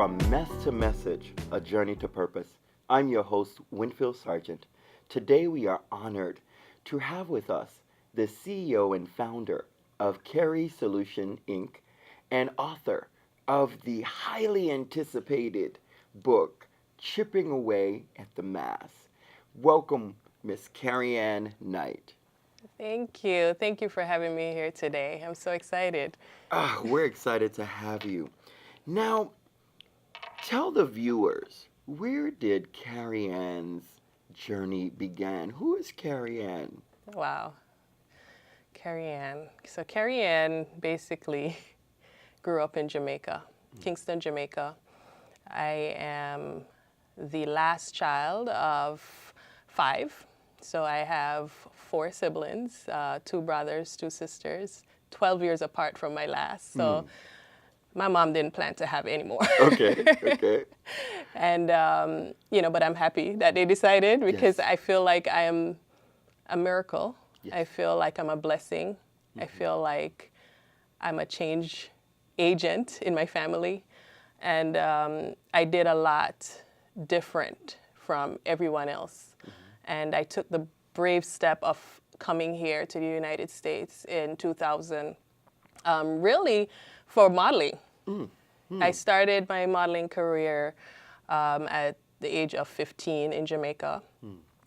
From Mess to Message, A Journey to Purpose. I'm your host, Winfield Sargent. Today we are honored to have with us the CEO and founder of Keri Solution Inc. and author of the highly anticipated book, Chipping Away at the Mass. Welcome, Miss Keriann Knight. Thank you. Thank you for having me here today. I'm so excited. We're excited to have you. Now, tell the viewers, where did Keriann's journey begin? Who is Keri-ann? Wow. Keri-ann. So Keri-ann basically grew up in Jamaica, Kingston, Jamaica. I am the last child of 5. So I have 4 siblings, 2 brothers, 2 sisters, 12 years apart from my last. So my mom didn't plan to have any more. Okay. And, but I'm happy that they decided because Yes. I feel like I am a miracle. Yes. I feel like I'm a blessing. I feel like I'm a change agent in my family. And I did a lot different from everyone else. And I took the brave step of coming here to the United States in 2000, really for modeling. I started my modeling career at the age of 15 in Jamaica,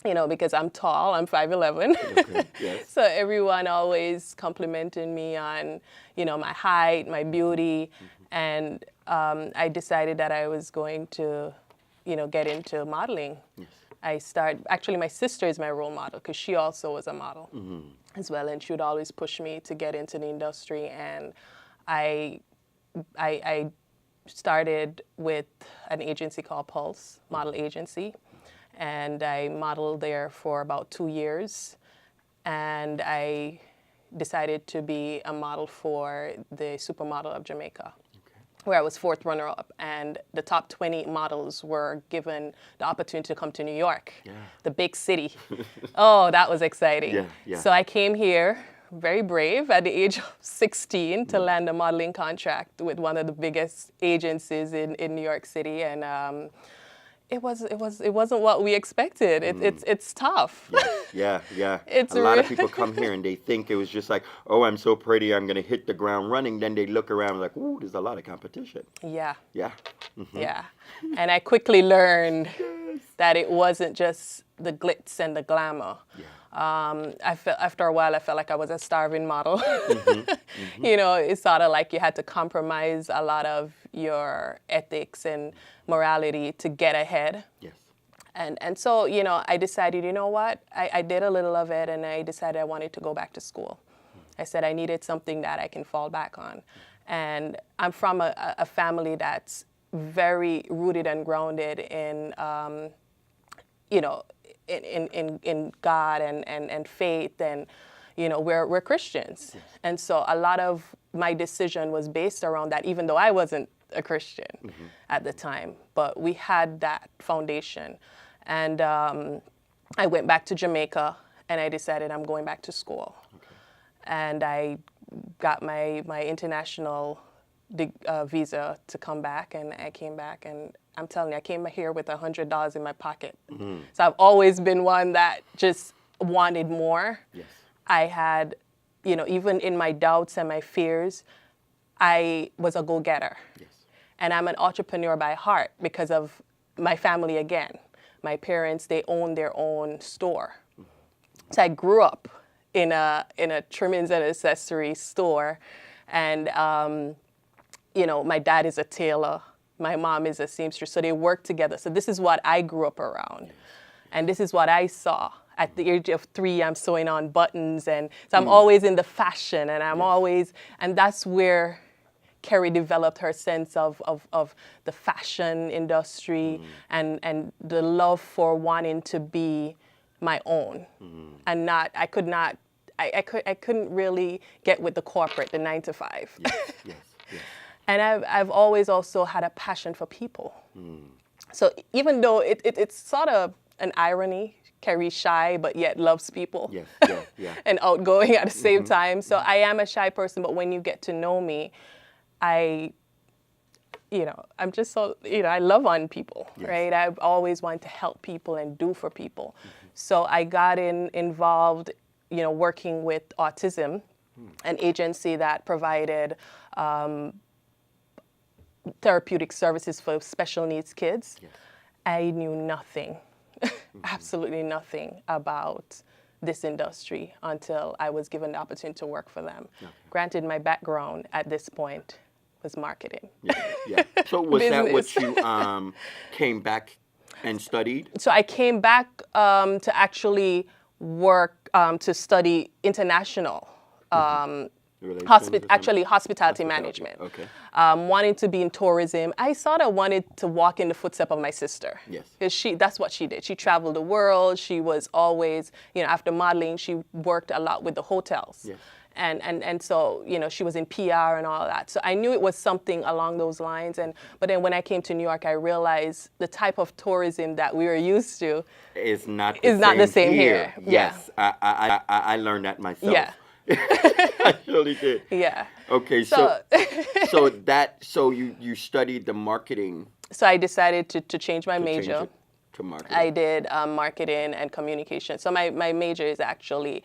because I'm tall, I'm 5'11". Okay, yes. So everyone always complimented me on, my height, my beauty, and I decided that I was going to, get into modeling. Yes. Actually, my sister is my role model because she also was a model as well, and she would always push me to get into the industry. And I started with an agency called Pulse, model agency, and I modeled there for about 2 years, and I decided to be a model for the Supermodel of Jamaica, where I was 4th runner-up, and the top 20 models were given the opportunity to come to New York, the big city. Oh, that was exciting. Yeah. So I came here, very brave, at the age of 16 to land a modeling contract with one of the biggest agencies in New York City, and it wasn't what we expected. It's tough. Yeah. It's a lot of people come here and they think it was just like, oh, I'm so pretty, I'm going to hit the ground running. Then they look around like, ooh, there's a lot of competition. Yeah. Yeah. Yeah. And I quickly learned that it wasn't just the glitz and the glamour. After a while, I felt like I was a starving model. It's sort of like you had to compromise a lot of your ethics and morality to get ahead. Yes. And so, I decided, you know what? I did a little of it, and I decided I wanted to go back to school. I said I needed something that I can fall back on. And I'm from a family that's very rooted and grounded in, in God and faith, and we're Christians. Yes. And so a lot of my decision was based around that, even though I wasn't a Christian at the time, but we had that foundation. And I went back to Jamaica, and I decided I'm going back to school. And I got my international visa to come back, and I came back, and I'm telling you, I came here with $100 in my pocket. So I've always been one that just wanted more. Yes. I had, even in my doubts and my fears, I was a go-getter. Yes. And I'm an entrepreneur by heart because of my family again. My parents, they own their own store. So I grew up in a trimmings and accessories store, and my dad is a tailor. My mom is a seamstress, so they work together. So this is what I grew up around, and this is what I saw. At the age of 3, I'm sewing on buttons, and so I'm always in the fashion, and and that's where Keri developed her sense of the fashion industry and the love for wanting to be my own, and I couldn't really get with the corporate, the 9 to 5. Yes. And I've always also had a passion for people. So even though it's sort of an irony, Keri's shy but yet loves people. Yeah. And outgoing at the same time. So I am a shy person, but when you get to know me, I I'm just so, I love on people, Yes. right? I've always wanted to help people and do for people. So I got involved, working with autism, an agency that provided therapeutic services for special needs kids. Yes. I knew nothing, absolutely nothing about this industry until I was given the opportunity to work for them. Okay. Granted, my background at this point was marketing. Yeah. So was that what Business. you came back and studied? So I came back to actually work to study international Relations or something? actually hospitality management. Okay. Wanting to be in tourism. I sort of wanted to walk in the footsteps of my sister. Yes. Because that's what she did. She traveled the world. She was always, after modeling, she worked a lot with the hotels. Yes. And so, she was in PR and all that. So I knew it was something along those lines. But then when I came to New York, I realized the type of tourism that we were used to Is not the same here. Yeah. Yes. I learned that myself. Yeah. I surely did. Yeah. Okay, So- so you studied the marketing So I decided to change my to change major. it to marketing. I did marketing and communication. So my major is actually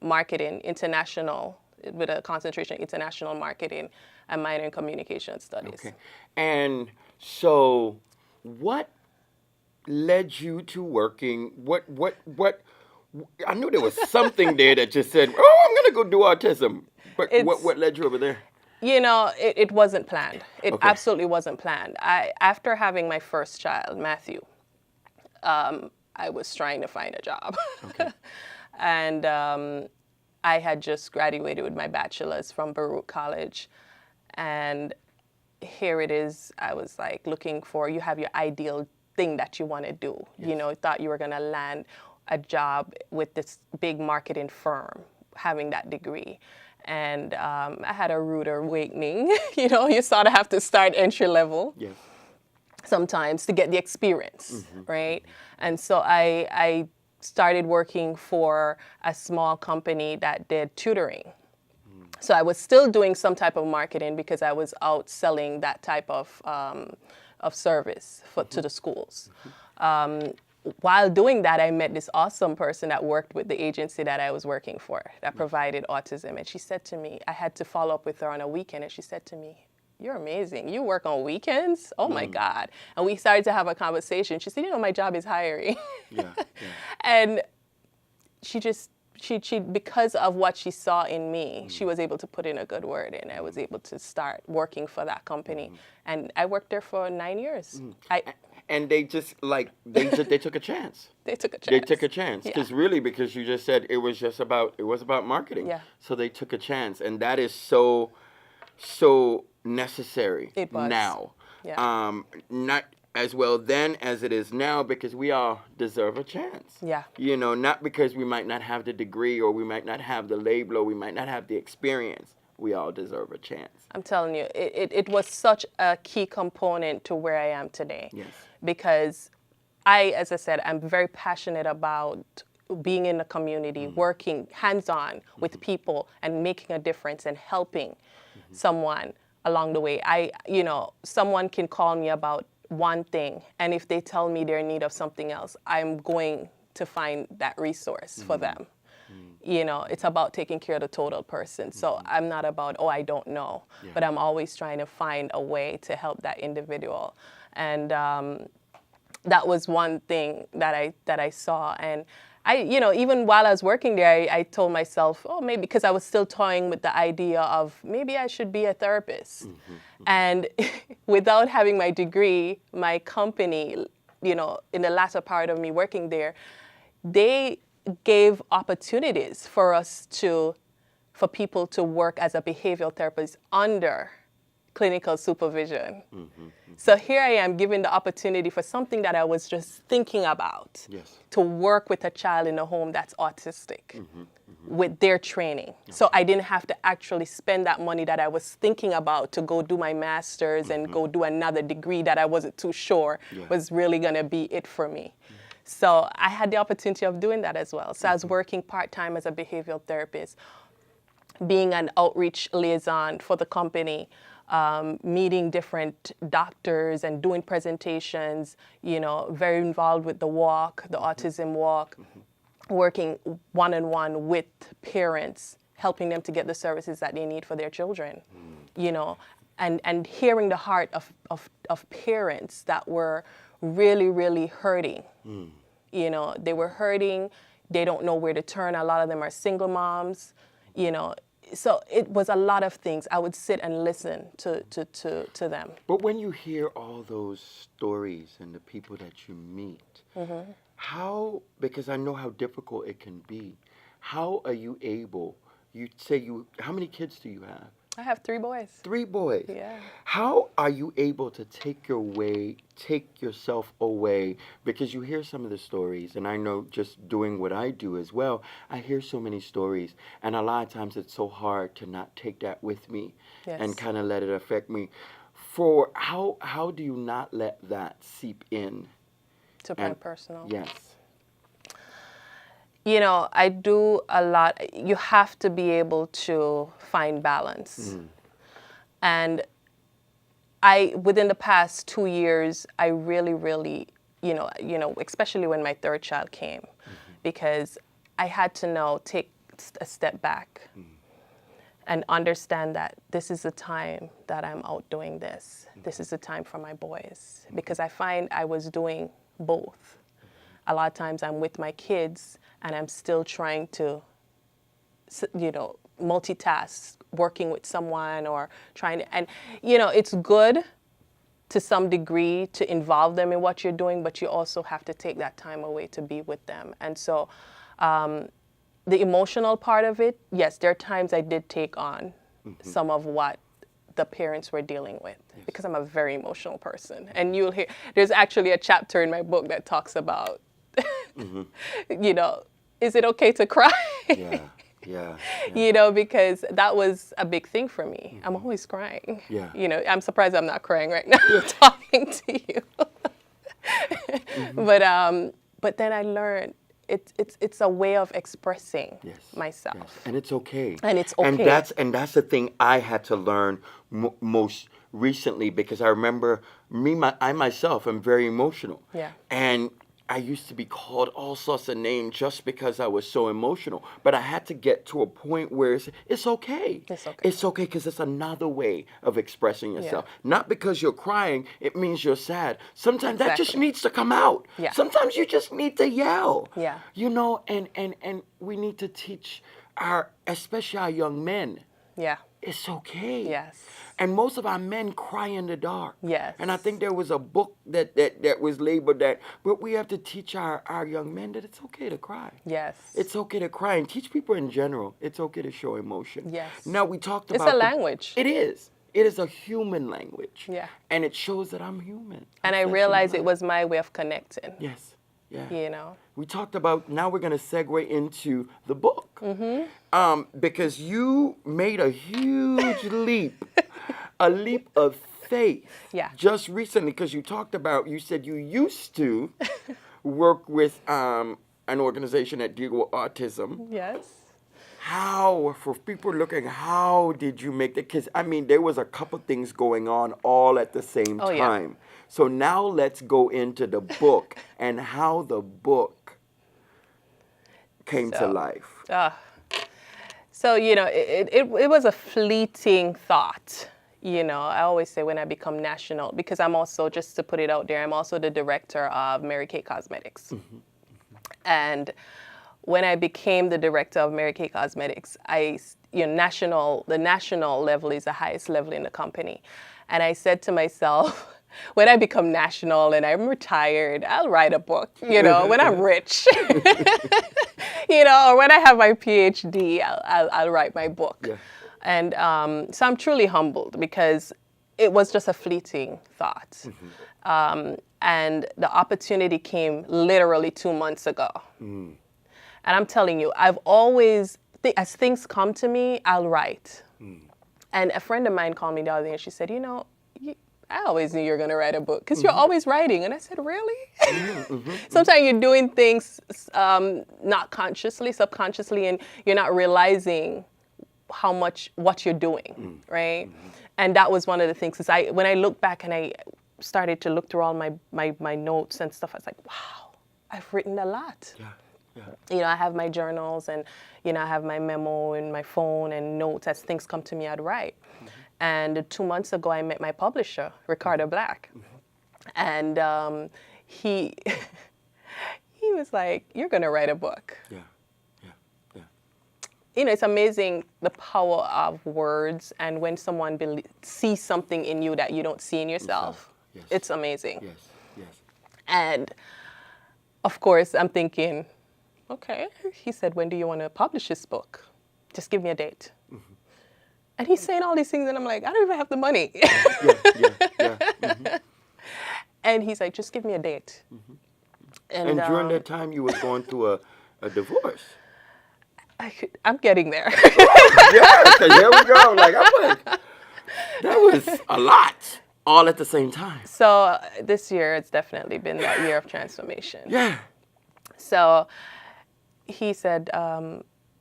marketing, international, with a concentration in international marketing, and minor in communication studies. Okay. And so what led you to working? What I knew there was something there that just said, "Oh, I'm going to go do autism." But what led you over there? It wasn't planned. It Okay. absolutely wasn't planned. After having my first child, Matthew, I was trying to find a job. Okay. And I had just graduated with my bachelor's from Baruch College. And here it is. I was like looking for, you have your ideal thing that you want to do. Yes. Thought you were going to land a job with this big marketing firm, having that degree. And I had a rude awakening. You sort of have to start entry level Yes. sometimes to get the experience, right? And so I started working for a small company that did tutoring. So I was still doing some type of marketing because I was out selling that type of service to the schools. While doing that, I met this awesome person that worked with the agency that I was working for that provided autism. And she said to me, I had to follow up with her on a weekend, and she said to me, "You're amazing. You work on weekends? Oh my God." And we started to have a conversation. She said, my job is hiring. Yeah. And she because of what she saw in me, she was able to put in a good word, and I was able to start working for that company. And I worked there for 9 years. And they just they took a chance. They took a chance. They took a chance Yeah. because you just said it was about marketing. Yeah. So they took a chance, and that is so necessary It was. now. Yeah. Not as well then as it is now, because we all deserve a chance. Yeah. Not because we might not have the degree, or we might not have the label, or we might not have the experience. We all deserve a chance. I'm telling you, it was such a key component to where I am today. Yes. Because as I said, I'm very passionate about being in the community, working hands-on with people and making a difference and helping someone along the way. Someone can call me about one thing, and if they tell me they're in need of something else, I'm going to find that resource for them. It's about taking care of the total person. So I'm not about, I don't know, but I'm always trying to find a way to help that individual. And that was one thing that I saw. And even while I was working there, I told myself, maybe, because I was still toying with the idea of maybe I should be a therapist. And without having my degree, my company, in the latter part of me working there, they gave opportunities for people to work as a behavioral therapist under clinical supervision. So here I am given the opportunity for something that I was just thinking about, Yes. to work with a child in a home that's autistic with their training. So I didn't have to actually spend that money that I was thinking about to go do my master's and go do another degree that I wasn't too sure was really going to be it for me. So I had the opportunity of doing that as well. So I was working part-time as a behavioral therapist, being an outreach liaison for the company, meeting different doctors and doing presentations, very involved with the walk, the autism walk, working one-on-one with parents, helping them to get the services that they need for their children, and hearing the heart of parents that were really, really hurting. They were hurting. They don't know where to turn. A lot of them are single moms, So it was a lot of things. I would sit and listen to them. But when you hear all those stories and the people that you meet, how, because I know how difficult it can be, how are you able, how many kids do you have? I have 3 boys. 3 boys. Yeah. How are you able to take yourself away? Because you hear some of the stories, and I know just doing what I do as well, I hear so many stories, and a lot of times it's so hard to not take that with me and kind of let it affect me. For how do you not let that seep in? To my personal. Yes. I do a lot. You have to be able to find balance. And within the past 2 years, I really, really, especially when my 3rd child came, because I had to now take a step back and understand that this is the time that I'm out doing this. This is the time for my boys, because I find I was doing both. A lot of times I'm with my kids and I'm still trying to, multitask, working with someone or trying to, and, it's good to some degree to involve them in what you're doing, but you also have to take that time away to be with them. And so the emotional part of it, yes, there are times I did take on some of what the parents were dealing with, because I'm a very emotional person. And you'll hear, there's actually a chapter in my book that talks about, is it okay to cry? Yeah. Because that was a big thing for me. I'm always crying. Yeah. I'm surprised I'm not crying right now talking to you. But then I learned it's a way of expressing myself. Yes. And it's okay. And it's okay. And that's the thing I had to learn most recently, because I remember I myself am very emotional. Yeah. And I used to be called all sorts of names just because I was so emotional. But I had to get to a point where it's okay. It's okay. It's okay, because it's another way of expressing yourself. Not because you're crying, it means you're sad. Sometimes that just needs to come out. Yeah. Sometimes you just need to yell. Yeah. And we need to teach especially our young men. Yeah. It's okay. Yes. And most of our men cry in the dark. Yes. And I think there was a book that was labeled that, but we have to teach our young men that it's okay to cry. Yes. It's okay to cry, and teach people in general it's okay to show emotion. Yes. Now we talked about it's a language. It is. It is a human language. Yeah. And it shows that I'm human. And I realized it was my way of connecting. Yes. Yeah. We talked about, now we're going to segue into the book. Because you made a huge leap, a leap of faith. Yeah. Just recently, because you said you used to work with an organization that deals with autism. Yes. How, for people looking, how did you make that? Because, there was a couple things going on all at the same time. Yeah. So now let's go into the book and how the book came to life. So, it was a fleeting thought. I always say when I become national, because I'm also, just to put it out there, I'm also the director of Mary Kay Cosmetics. And when I became the director of Mary Kay Cosmetics, the national level is the highest level in the company. And I said to myself, when I become national and I'm retired, I'll write a book, when I'm rich, or when I have my PhD, I'll write my book. Yeah. And so I'm truly humbled, because it was just a fleeting thought. And the opportunity came literally 2 months ago. And I'm telling you, I've always, as things come to me, I'll write. And a friend of mine called me the other day and she said, I always knew you were going to write a book, because you're always writing. And I said, really? Sometimes you're doing things not consciously, subconsciously, and you're not realizing what you're doing, right? And that was one of the things. Is when I look back and I started to look through all my notes and stuff, I was like, wow, I've written a lot. Yeah. Yeah. You know, I have my journals and, you know, I have my memo in my phone and notes. As things come to me, I'd write. And 2 months ago, I met my publisher, Ricardo Black. And he he was like, you're going to write a book. Yeah. Yeah. Yeah. You know, it's amazing the power of words, and when someone sees something in you that you don't see in yourself, yes. It's amazing. Yes. Yes. And of course, I'm thinking, okay. He said, when do you want to publish this book? Just give me a date. And he's saying all these things, and I'm like, I don't even have the money. Yeah. And he's like, just give me a date. And during that time, you were going through a divorce. I'm getting there. Yeah, because here we go. Like, I'm like, that was a lot, all at the same time. So this year, it's definitely been that year of transformation. Yeah. So he said,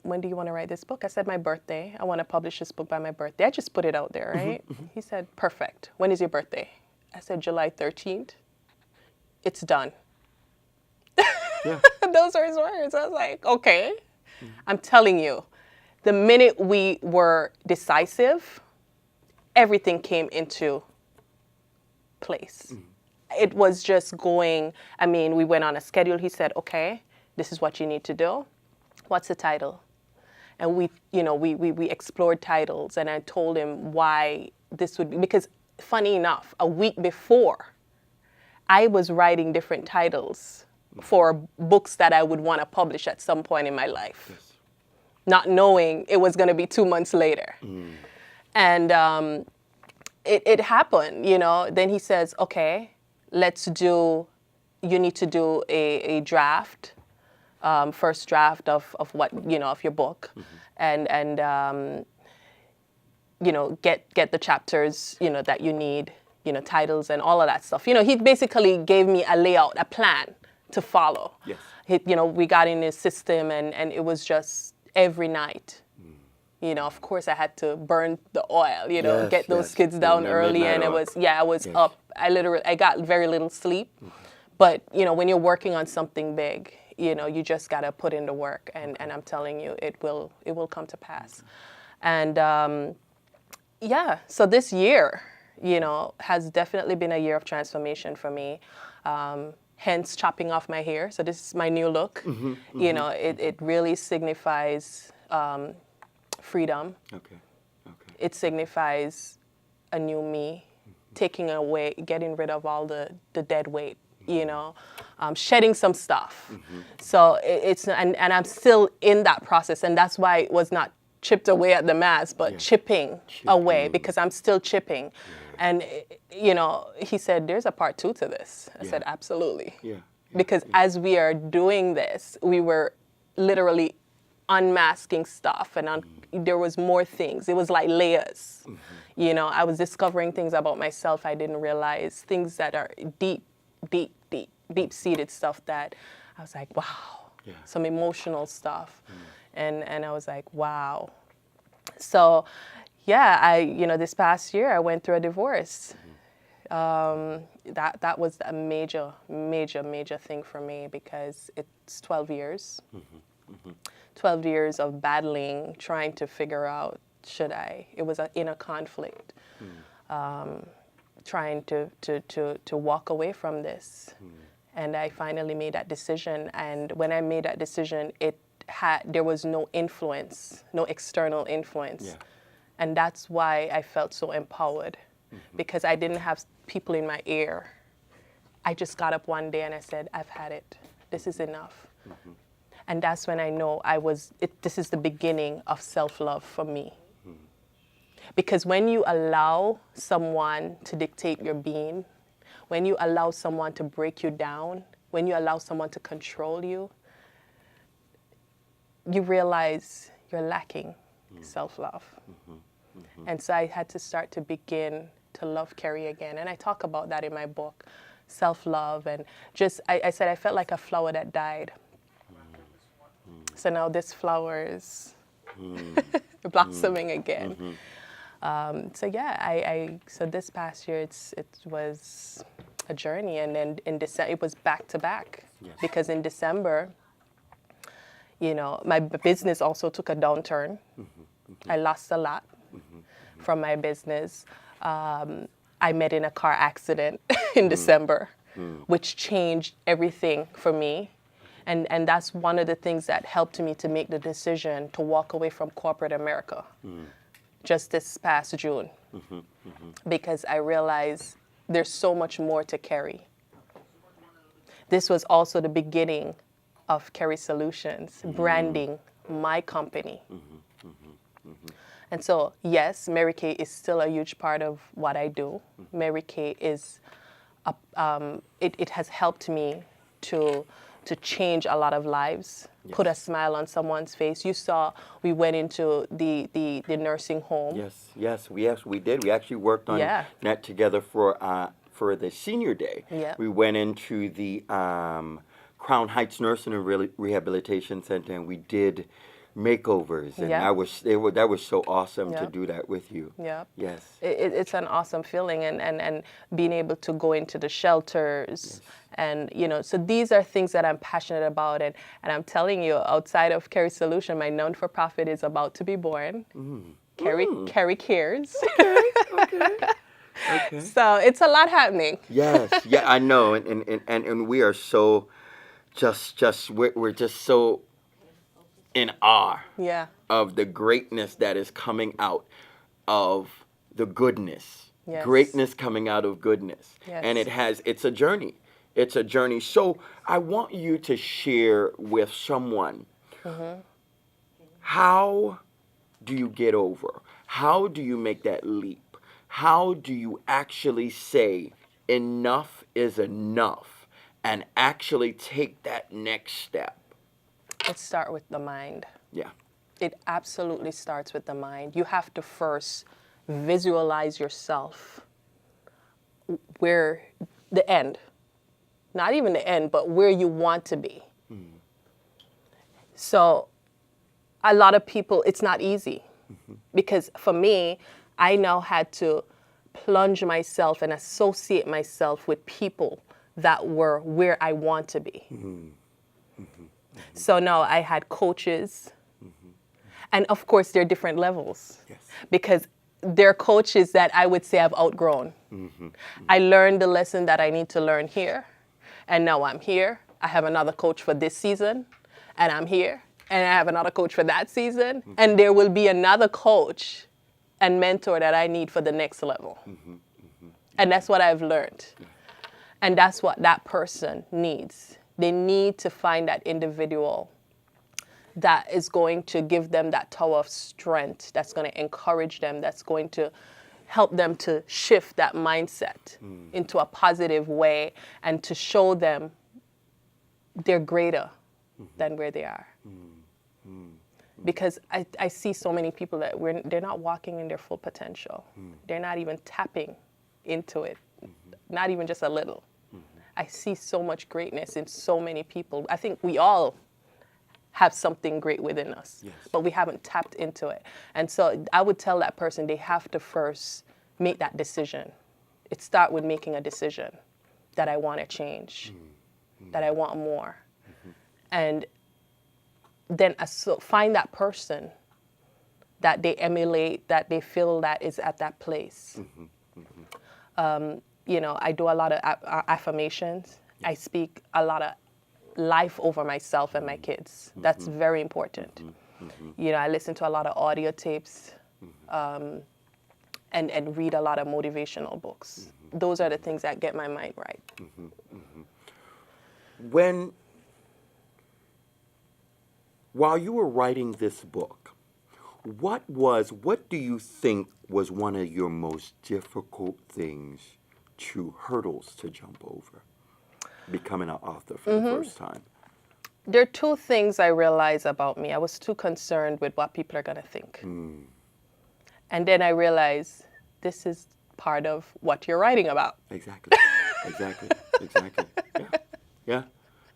when do you want to write this book? I said, my birthday. I want to publish this book by my birthday. I just put it out there, right? He said, perfect. When is your birthday? I said, July 13th. It's done. Yeah. Those were his words. I was like, okay. I'm telling you, the minute we were decisive, everything came into place. It was just going, I mean, we went on a schedule. He said, okay, this is what you need to do. What's the title? And we explored titles, and I told him why this would be, because funny enough, a week before, I was writing different titles for books that I would want to publish at some point in my life, not knowing it was going to be 2 months later. And it happened, you know. Then he says, okay, you need to do a draft, first draft of what, you know, of your book, and you know, get the chapters, you know, that you need, you know, titles and all of that stuff. You know, he basically gave me a layout, a plan to follow. Yes. You know, we got in his system, and it was just every night. You know, of course, I had to burn the oil, you know, get those kids down early. And it was, I was up. I got very little sleep. But, you know, when you're working on something big, you know, you just got to put in the work. And I'm telling you, it will come to pass. And, so this year, you know, has definitely been a year of transformation for me. Hence chopping off my hair. So this is my new look. You know, it really signifies freedom. Okay. It signifies a new me, taking away, getting rid of all the dead weight, you know, shedding some stuff. So it's, and I'm still in that process, and that's why it was not chipped away at the mask, but chipping away, because I'm still chipping. And, you know, he said, there's a part 2 to this. I said, absolutely. Because as we are doing this, we were literally unmasking stuff, and there was more things. It was like layers. You know, I was discovering things about myself I didn't realize, things that are deep-seated stuff that I was like, wow, some emotional stuff. And I was like, wow. So, you know, this past year I went through a divorce. That was a major thing for me, because it's 12 years. 12 years of battling, trying to figure out, it was an inner conflict, trying to walk away from this. And I finally made that decision. And when I made that decision, there was no influence, no external influence. And that's why I felt so empowered, because I didn't have people in my ear. I just got up one day and I said, I've had it. This is enough. And that's when I know this is the beginning of self-love for me. Because when you allow someone to dictate your being, when you allow someone to break you down, when you allow someone to control you, you realize you're lacking self-love. And so I had to start to begin to love Keri again. And I talk about that in my book, self-love. And just, I said I felt like a flower that died. So now this flower is blossoming again. So yeah, so this past year it was a journey, and then in December it was back to back, Yes. because in December, my business also took a downturn. I lost a lot from my business. I met in a car accident in December, which changed everything for me. And that's one of the things that helped me to make the decision to walk away from corporate America just this past June. Because I realized there's so much more to Keri. This was also the beginning of Keri Solutions, branding my company. And so, yes, Mary Kay is still a huge part of what I do. Mary Kay is, it has helped me to change a lot of lives, put a smile on someone's face. You saw we went into the nursing home. Yes, we did. We actually worked on that together for the senior day. Yeah. We went into the Crown Heights Nursing and Rehabilitation Center, and we did makeovers, and that was so awesome to do that with you. Yeah. Yes. It's an awesome feeling, and being able to go into the shelters, and so these are things that I'm passionate about, and I'm telling you, outside of Keri Solution, my non-for-profit is about to be born. Keri Cares. Okay. So it's a lot happening. Yes, I know, and we are so we're just so in awe of the greatness that is coming out of the goodness. Yes. Greatness coming out of goodness. Yes. And it's a journey. It's a journey. So I want you to share with someone, how do you get over? How do you make that leap? How do you actually say enough is enough and actually take that next step? It starts with the mind. Yeah. It absolutely starts with the mind. You have to first visualize yourself where the end, not even the end, but where you want to be. So a lot of people, it's not easy, because for me, I now had to plunge myself and associate myself with people that were where I want to be. So now I had coaches, and of course there are different levels, because there are coaches that I would say I've outgrown. I learned the lesson that I need to learn here, and now I'm here. I have another coach for this season, and I'm here, and I have another coach for that season, and there will be another coach and mentor that I need for the next level. And that's what I've learned. And that's what that person needs. They need to find that individual that is going to give them that tower of strength, that's going to encourage them, that's going to help them to shift that mindset into a positive way, and to show them they're greater than where they are. Because I see so many people that they're not walking in their full potential. They're not even tapping into it, not even just a little. I see so much greatness in so many people. I think we all have something great within us, but we haven't tapped into it. And so I would tell that person they have to first make that decision. It starts with making a decision that I want to change, that I want more. And then find that person that they emulate, that they feel that is at that place. I do a lot of affirmations. I speak a lot of life over myself and my kids. That's very important. I listen to a lot of audio tapes and read a lot of motivational books. Those are the things that get my mind right. While you were writing this book, what do you think was one of your most difficult hurdles to jump over, becoming an author for the first time? There are two things I realized about me. I was too concerned with what people are going to think. And then I realized this is part of what you're writing about. Exactly.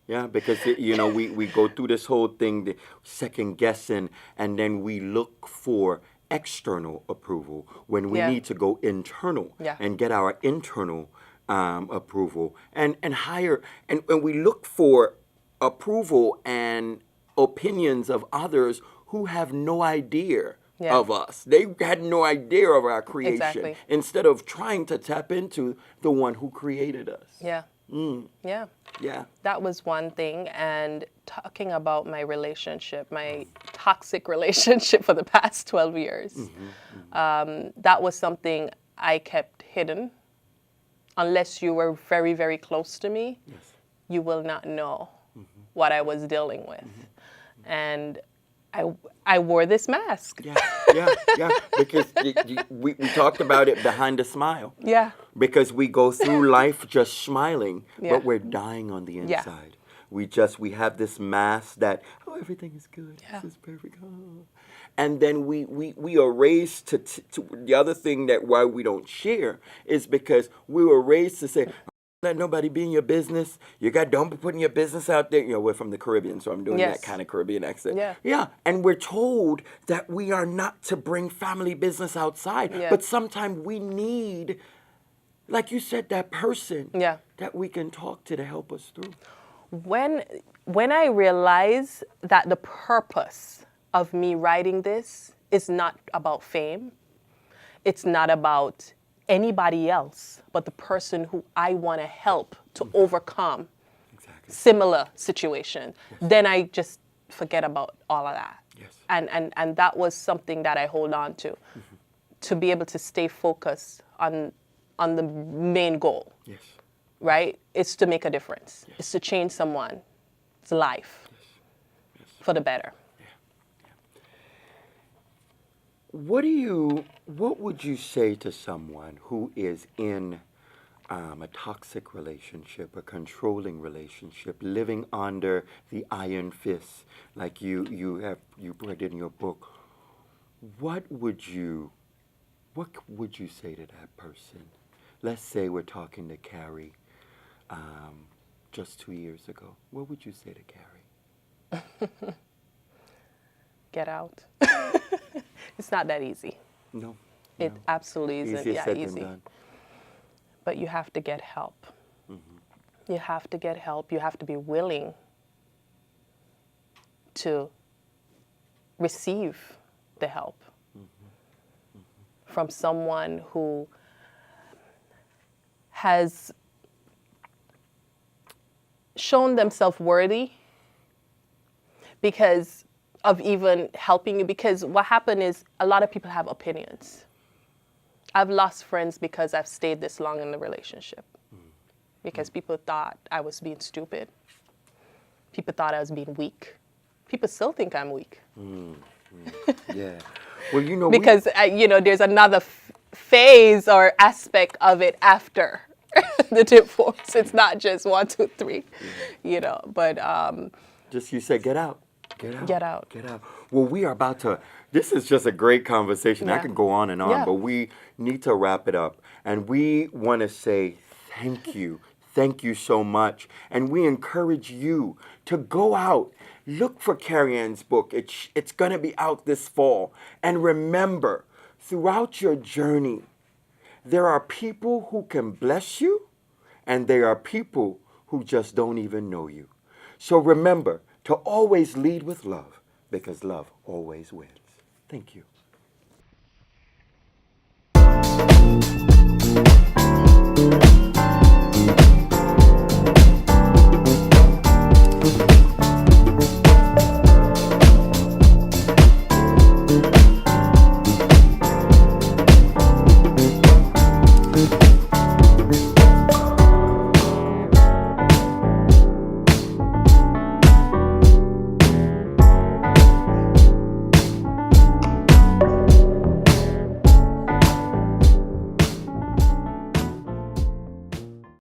Yeah, because we go through this whole thing, the second guessing, and then we look for external approval when we Yeah. need to go internal Yeah. and get our internal approval and hire and we look for approval and opinions of others who have no idea Yeah. of us. They had no idea of our creation Exactly. instead of trying to tap into the one who created us. Yeah. Yeah. Yeah. That was one thing. And talking about my relationship, my toxic relationship for the past 12 years, that was something I kept hidden. Unless you were very, very close to me, Yes. you will not know what I was dealing with. And I wore this mask. Yeah, yeah. Because we talked about it behind a smile. Yeah. Because we go through life just smiling, Yeah. but we're dying on the Yeah. inside. We have this mask that, oh, everything is good. Yeah. This is perfect. Oh. And then we are raised to the other thing that why we don't share is because we were raised to say, let nobody be in your business. Don't be putting your business out there. You know, we're from the Caribbean, so I'm doing Yes. that kind of Caribbean accent. Yeah. Yeah. And we're told that we are not to bring family business outside. Yeah. But sometimes we need, like you said, that person Yeah. that we can talk to help us through. When I realized that the purpose of me writing this is not about fame, it's not about anybody else, but the person who I want to help to overcome Exactly. similar situation, then I just forget about all of that. Yes. And that was something that I hold on to be able to stay focused on the main goal. Yes. Right? It's to make a difference. Yes. It's to change someone's life for the better. What would you say to someone who is in a toxic relationship, a controlling relationship, living under the iron fist, like you read in your book? What would you say to that person? Let's say we're talking to Keri just 2 years ago. What would you say to Keri? Get out. It's not that easy. No. It absolutely isn't. Easier said than Easy. done. But you have to get help. You have to get help. You have to be willing to receive the help from someone who has shown themselves worthy because of even helping you. Because what happened is a lot of people have opinions. I've lost friends because I've stayed this long in the relationship. Because people thought I was being stupid. People thought I was being weak. People still think I'm weak. Yeah. Well, you know, Because, there's another phase or aspect of it after the divorce. It's not just 1, 2, 3, but just you said, get out. Get out. Get out. Get out. Well, we are about to, this is just a great conversation. I Yeah. can go on and on, Yeah. but we need to wrap it up. And we want to say thank you. Thank you so much. And we encourage you to go out, look for Keri-ann's book. It's going to be out this fall. And remember, throughout your journey, there are people who can bless you, and there are people who just don't even know you. So remember to always lead with love, because love always wins. Thank you.